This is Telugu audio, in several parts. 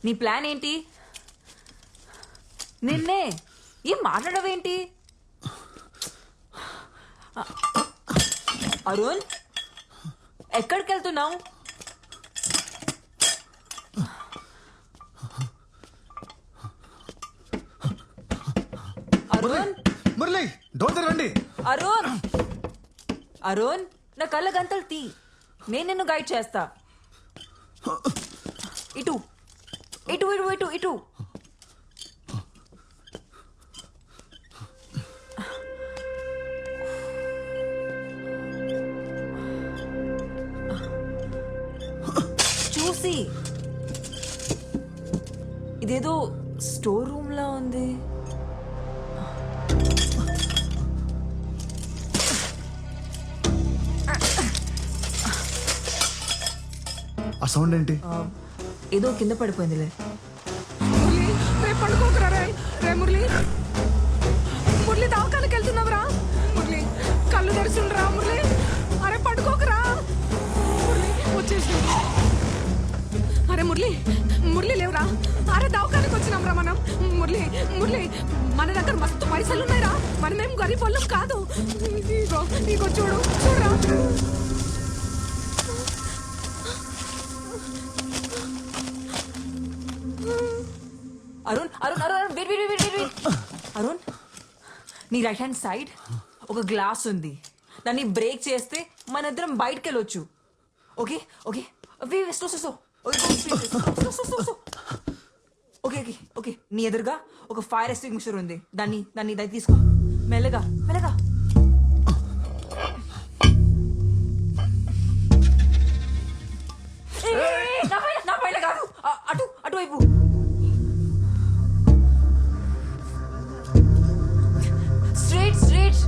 నీ ప్లాన్ ఏంటి? నిన్నే ఏం మాట్లాడవేంటి? అరుణ్, ఎక్కడికి వెళ్తున్నావు? అరుణ్, మురళి డోర్ తెరవండి. అరుణ్, అరుణ్, నా కళ్ళ గంతలు తీ. నేను నిన్ను గైడ్ చేస్తా. ఇటు ఇటు ఇటు ఇటు ఇటు. చూసి ఇదేదో స్టోర్ రూమ్ లా ఉంది. ఆ సౌండ్ ఏంటి? ఏదో కింద పడిపోయిందిలే. మురళి రేపు పండుకోకరా రే మురళి. మురళి దవాఖానకి వెళ్తున్నావురా మురళి. కళ్ళు తెరుచుండ్రా మురళి. అరే పడుకోకరా మురళి. వచ్చేసి అరే మురళి, మురళి లేవురా. అరే దవాఖానకి వచ్చినాంరా మనం. మురళి మురళి, మన దగ్గర మస్తు పైసలు ఉన్నాయిరా. మనమేం గరీబ్ వాళ్ళం కాదు. ఇగో ఇగో చూడు చూడరా. Arun Arun Arun wait wait wait wait. Arun, నీ రైట్ హ్యాండ్ సైడ్ ఒక గ్లాస్ ఉంది. దాన్ని బ్రేక్ చేస్తే మన ఇద్దరం బయటకు వెళ్ళొచ్చు. Okay okay okay okay okay. నీ ఎదురుగా ఒక ఫైర్ ఎక్స్టింగ్విషర్ ఉంది. దాన్ని తీసుకో. మెల్లగా మెల్లగా. నా పైన కాదు, అటువైపు. Straight straight.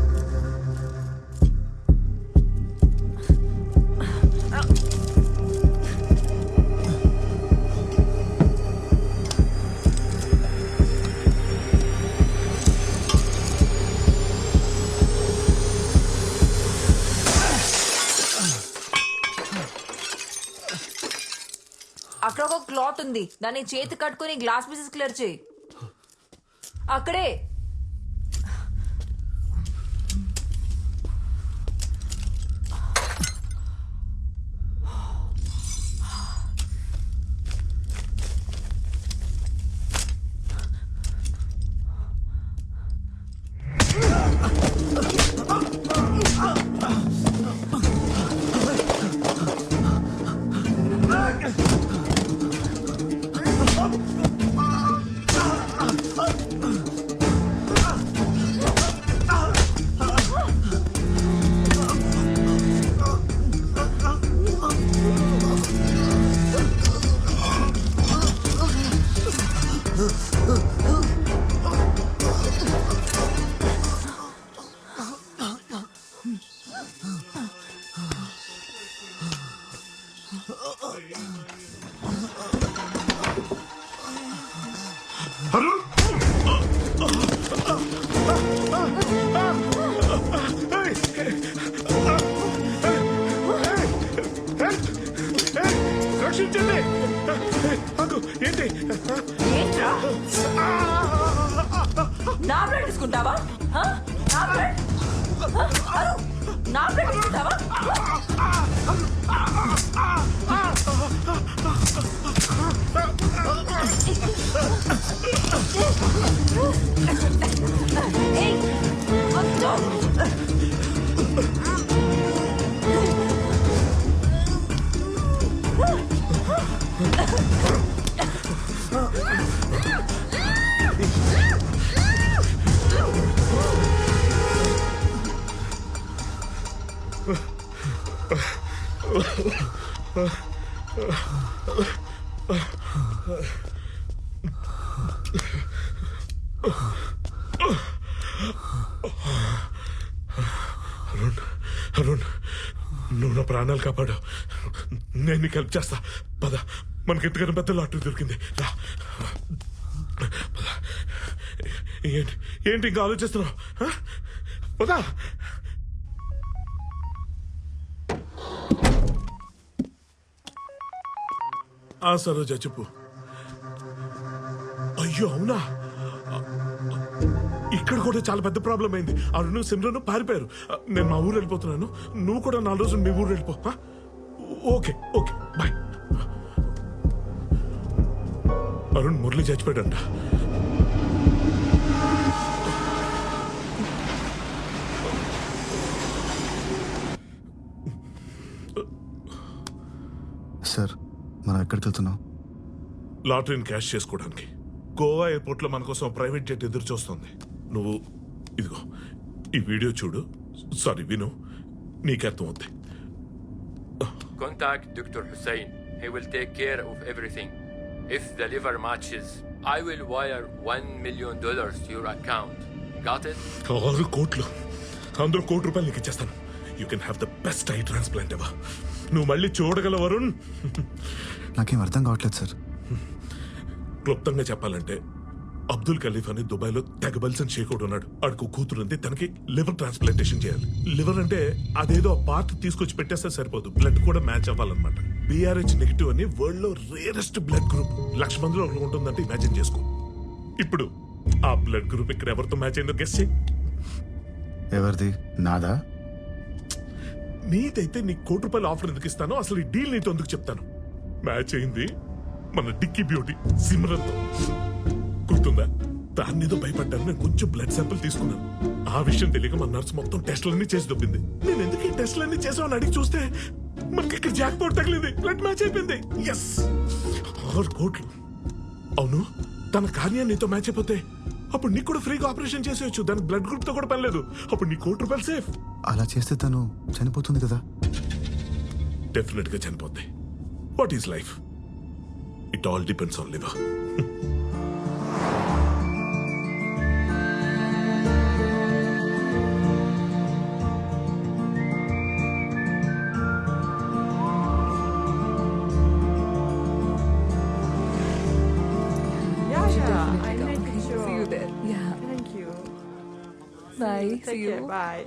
అక్కడ ఒక క్లాత్ ఉంది. దాన్ని చేతి కట్టుకుని గ్లాస్ పీసెస్ క్లియర్ చేయి. అక్కడే. రక్షించండి. ఏంటి ఏంట్రా? నా బ్లడ్ తీసుకుంటావా? నా బ్లడ్ నా బ్లడ్ తీసుకుంటావా? ఏయ్, వద్దు. అరుణ్, నువ్వు నా ప్రాణాలు కాపాడావు. నేను నీకు హెల్ప్ చేస్తా. పద, మనకి ఎంతకన్నా పెద్ద లాటరీ దొరికింది. రా పద. ఏంటి ఇంకా ఆలోచిస్తున్నావు? పద. సరోజ చెప్పు. అయ్యో అవునా, ఇక్కడ కూడా చాలా పెద్ద ప్రాబ్లం అయింది. అరుణ్ సిమ్రన్ పారిపోయారు. నేను మా ఊరు వెళ్ళిపోతున్నాను, నువ్వు కూడా 4 రోజులు మీ ఊరు వెళ్ళిపో. Okay okay bye. Arun Murali చచ్చిపోయాడంట. సార్ మనం ఎక్కడికి వెళ్తున్నాం? లాటరీని క్యాష్ చేసుకోవడానికి గోవా ఎయిర్పోర్ట్ లో మన కోసం ప్రైవేట్ జెట్ ఎదురు చూస్తుంది. నువ్వు ఇదిగో ఈ వీడియో చూడు, సారీ విను, నీకు అర్థం అవుతాయి. Contact Dr. Hussein. He will take care of everything. If the liver matches, I will wire $1 million to your account. Got it? 6 కోట్లు, అందులో ₹1 నీకు ఇచ్చేస్తాను. You can have the best I transplant ever. నువ్వు మళ్ళీ చూడగలవు వరుణ్. నాకేం అర్థం కావట్లేదు సార్. క్లుప్తంగా చెప్పాలంటే అబ్దుల్ ఖలీఫ్ అని దుబాయ్ లో తెగబల్సన్ షేకోడు ఉన్నాడు. ఆడికి కూతురు ఉంది, తనకి లివర్ ట్రాన్స్ప్లాంటేషన్ చేయాలి. లివర్ అంటే అదేదో పార్ట్ తీసుకొచ్చి పెట్టేస్తే సరిపోదు, బ్లడ్ కూడా మ్యాచ్ అవ్వాలన్నమాట. BRH నెగిటివ్ అని వరల్డ్ లో రేరెస్ట్ బ్లడ్ గ్రూప్. 1,00,000 మందిలో ఒకరు ఉంటుందంటే ఇమాజిన్ చేసుకో. ఇప్పుడు ఆ బ్లడ్ గ్రూప్ ఇక్కడ ఎవరితో మ్యాచ్ అయిందో గెస్ చేయి. ఎవరిది? నాదా? నీదైతే నీ ₹1 ఆఫర్ ఎందుకు ఇస్తానో, అసలు ఈ డీల్ నీతో ఎందుకు చెప్తాను. మ్యాచ్ అయింది మన డిక్కీ బ్యూటీ సిమ్రన్ తో. గుర్తుందా? దాన్ని ఏదో భయపడ్డాను, నేను కొంచెం బ్లడ్ శాంపుల్ తీసుకున్నాను. ఆ విషయం తెలియక మన నర్స్ మొత్తం టెస్టులన్నీ చేసి దొబ్బింది. నేను ఎందుకు ఈ టెస్టులన్నీ చేసామని అడిగి చూస్తే మనకి ఇక్కడ జాక్ పౌట్ తగిలింది, బ్లడ్ మ్యాచ్ అయిపోయింది. ఎస్, 6 కోట్లు. అవును, తన కార్యాన్ని నీతో మ్యాచ్ అయిపోతే అప్పుడు నీకు కూడా ఫ్రీగా ఆపరేషన్ చేసేయచ్చు. దానికి బ్లడ్ గ్రూప్ తో కూడా పని లేదు. అప్పుడు నీ ₹1 సేఫ్. అలా చేస్తే తను చనిపోతుంది కదా? డెఫినెట్ గా చనిపోద్ది. What is life? It all depends on liver. I make sure. See you there. Yeah. Thank you. Bye. Take See you. care. Bye.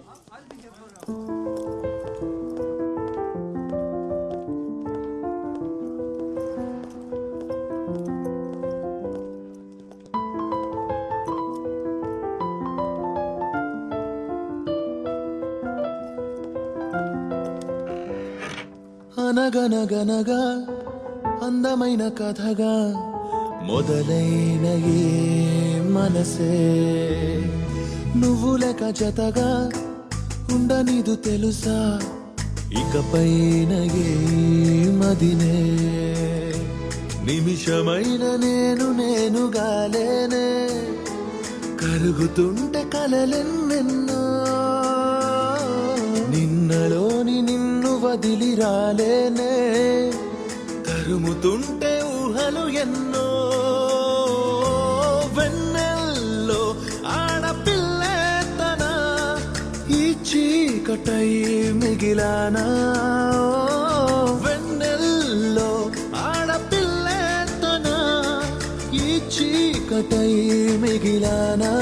అనగనగనగా అందమైన కథగా మొదలైన ఏ మనసే నువ్వు లేక జతగా ఉండనిదు తెలుసా, ఇకపైన ఏ మదినే నిమిషమైన నేనుగా లేనే, కరుగుతుంటే కలలెన్నెన్నో, నిన్నలోని నిన్ను వదిలి రాలేనే, తరుముతుంటే ఊహలు ఎన్నో, వెన్నెల్లో ఆడపిల్లే తన ఈ చీకటై మిగిలానా, వెన్నెల్లో ఆడపిల్లే తన ఈ చీకటై మిగిలానా.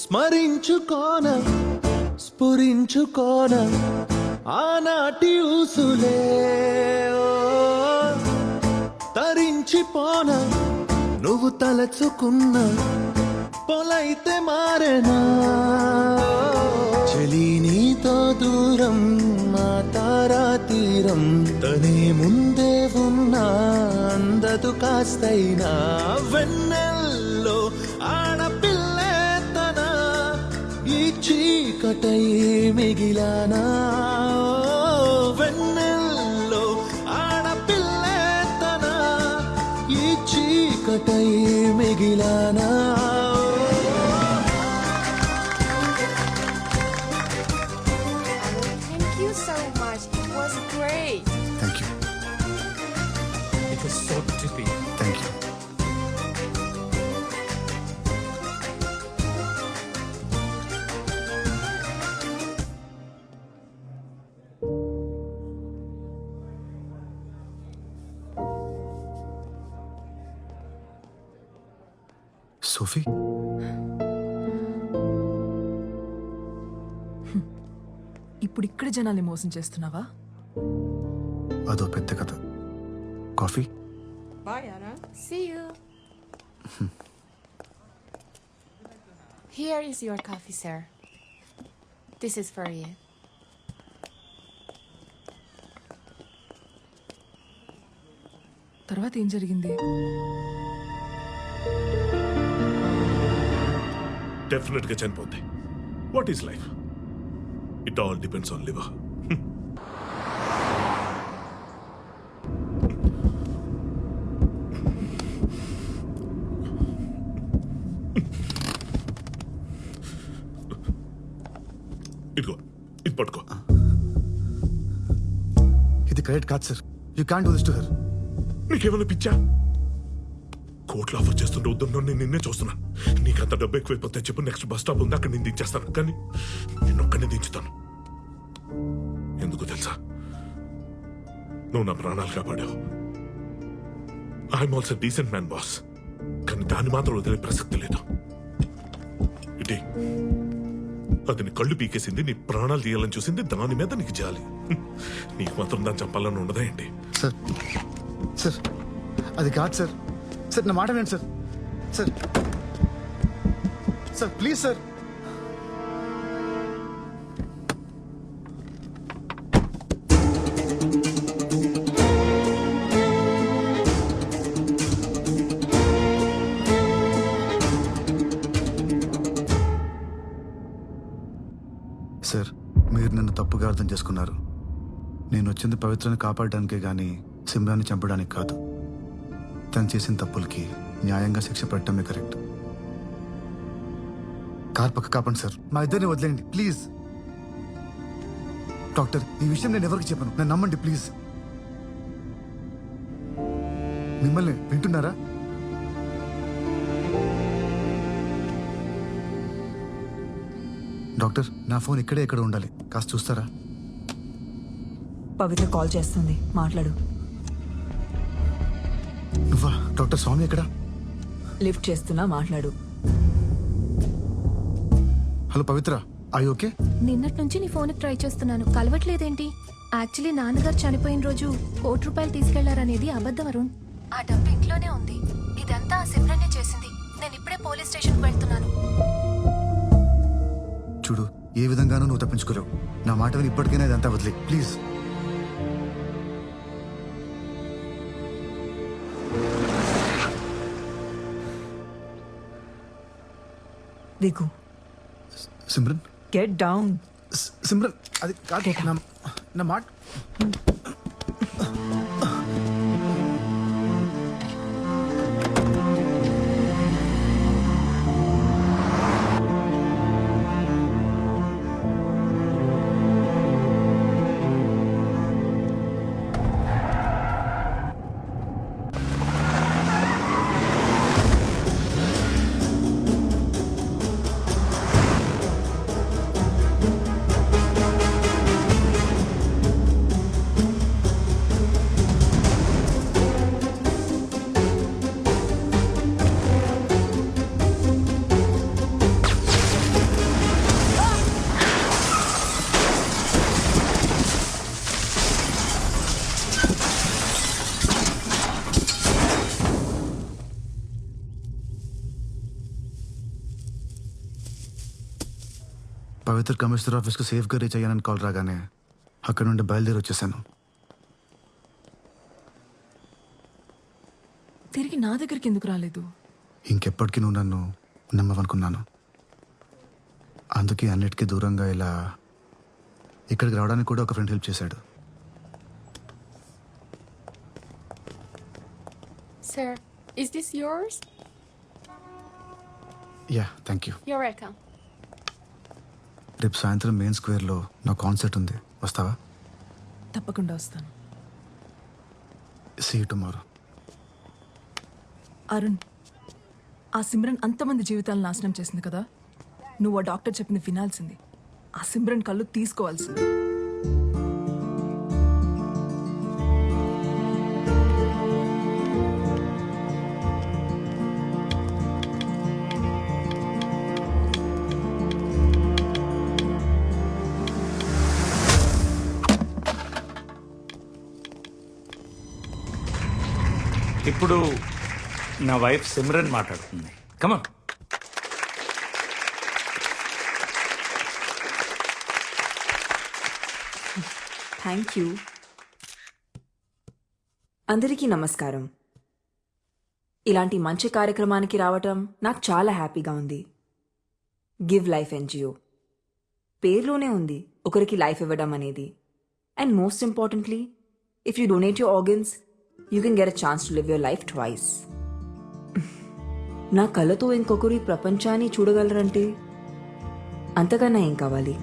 స్మరించుకోన స్ఫురించుకోన ఆనాటి ఊసులే, తరించిపోన నువ్వు తలచుకున్న పొలైతే మారేనా, చెలి నీతో దూరం మా తారా తీరం, తనే ముందే ఉన్నా అందదు కాస్తైనా, వెన్నెల్లో ఆడపిల్లే తన ఈ చీకటై మిగిలానా, వెన్నెల్లో ఆడపిల్లే తన ఈ చీకటై మిగిలానా. Thank you so much. It was great. Thank you. It was so tippy. Thank you. Sophie ఇప్పుడు ఇక్కడ జనాల్ని మోసం చేస్తున్నావా? అదో పెద్ద కథ. Coffee? See you. Here is your coffee, sir. This is for you. తర్వాత ఏం జరిగింది? డెఫినెట్ గా చనిపోద్ది. What is life? It all depends on liver. ఇదిగో, ఇది పట్టుకో. ఇది కరెక్ట్ కాదు sir. You can do this to her. నీకేమైనా పిచ్చా? కోట్లు ఆఫర్ చేస్తుంటే వద్దున్నా నేను నిన్నే చూస్తున్నా. నీకంత డబ్బు ఎక్కువైపోతే చెప్పు, నెక్స్ట్ బస్ స్టాప్ ఉంది, అక్కడ నేను దించేస్తాను. కానీ నిన్నొక్కడిని దించుతాను. ఎందుకు తెలుసా? నువ్వు నా ప్రాణాలు కాపాడావు. I'm also decent man boss. కానీ దాన్ని మాత్రం వదిలే ప్రసక్తి లేదు. ఇటీ అది నీ కళ్ళు పీకేసింది, నీ ప్రాణాలు తీయాలని చూసింది, దాని మీద నీకు జాలి. నీకు మాత్రం దాన్ని చంపాలని ఉండదా ఏంటి? సార్ సార్ అది కాదు సార్. సార్ నా మాట వినండి sir. Sir sir please sir. Sir మీరు నన్ను తప్పుగా అర్థం చేసుకున్నారు. నేను వచ్చింది పవిత్రని కాపాడడానికే కానీ సిమ్రాన్ని చంపడానికి కాదు. తను చేసిన తప్పులకి న్యాయంగా శిక్ష పెట్టడమే కరెక్ట్. కార్ పక్క కాపండి సార్. మా ఇద్దరిని వదిలేయండి ప్లీజ్. డాక్టర్, ఈ విషయం నేను ఎవరికి చెప్పను. నన్ను నమ్మండి ప్లీజ్. మిమ్మల్ని వింటున్నారా? డాక్టర్, నా ఫోన్ ఇక్కడే ఎక్కడ ఉండాలి, కాస్త చూస్తారా? పవిత్ర కాల్ చేస్తుంది, మాట్లాడు. నువ్వా? డాక్టర్ స్వామి ఎక్కడ? లిఫ్ట్ చేస్తున్నా, మాట్లాడు. Hello Pavitra, I okay? నిన్నటి నుంచి నీ ఫోన్కి ట్రై చేస్తున్నాను, కలవట్లేదేంటి? యాక్చువల్లీ నాన్నగారు చనిపోయిన రోజు ₹1,00,000 తీసుకెళ్లారనేది అబద్ధం అరుణ్. ఆ డబ్బు ఇంట్లోనే ఉంది. ఇదంతా ఆ సిమ్రన్నే చేసింది. నేను ఇప్పుడే పోలీస్ స్టేషన్కి వెళ్తున్నాను. చూడు, ఏ విధంగానూ నువ్వు తప్పించుకోలేవు. నా మాట విని ఇప్పటికైనా ఇదంతా వదిలే ప్లీజ్. దిగు. Simran, get down. సిమ్రన్ అది కాదు. నా మాట పవిత్ర కమిషనర్ ఆఫీస్కి సేఫ్గా రీచ్ అయ్యానని కాల్ రాగానే అక్కడ నుండి బయలుదేరి వచ్చేసాను. తిరిగి నా దగ్గరికి ఎందుకు రాలేదు? ఇంకెప్పటికీ నువ్వు నన్ను నమ్మవనుకున్నాను. అందుకే అన్నిటికీ దూరంగా ఇలా ఇక్కడికి రావడానికి కూడా ఒక ఫ్రెండ్ హెల్ప్ చేశాడు. Sir, is this yours? Yeah, thank you. You're welcome. రేపు సాయంత్రం మెయిన్ స్క్వేర్లో నా కాన్సర్ట్ ఉంది, వస్తావా? తప్పకుండా వస్తాను. See you tomorrow. అరుణ్, ఆ సిమ్రన్ అంతమంది జీవితాలను నాశనం చేసింది కదా. నువ్వు ఆ డాక్టర్ చెప్పింది వినాల్సింది. ఆ సిమ్రన్ కళ్ళు తీసుకోవాల్సింది. ఇప్పుడు నా వైఫ్ సిమ్రన్ మాట్లాడుతుంది. కమన్. Thank you. అందరికీ నమస్కారం. ఇలాంటి మంచి కార్యక్రమానికి రావటం నాకు చాలా హ్యాపీగా ఉంది. గివ్ లైఫ్ ఎన్జిఓ పేర్లోనే ఉంది ఒకరికి లైఫ్ ఇవ్వడం అనేది. And most importantly, if you donate your organs you can get a chance to live your life twice. నా కళ్ళతో ఇంకొకరు ఈ ప్రపంచాన్ని చూడగలరంటే అంతకన్నా ఏం కావాలి?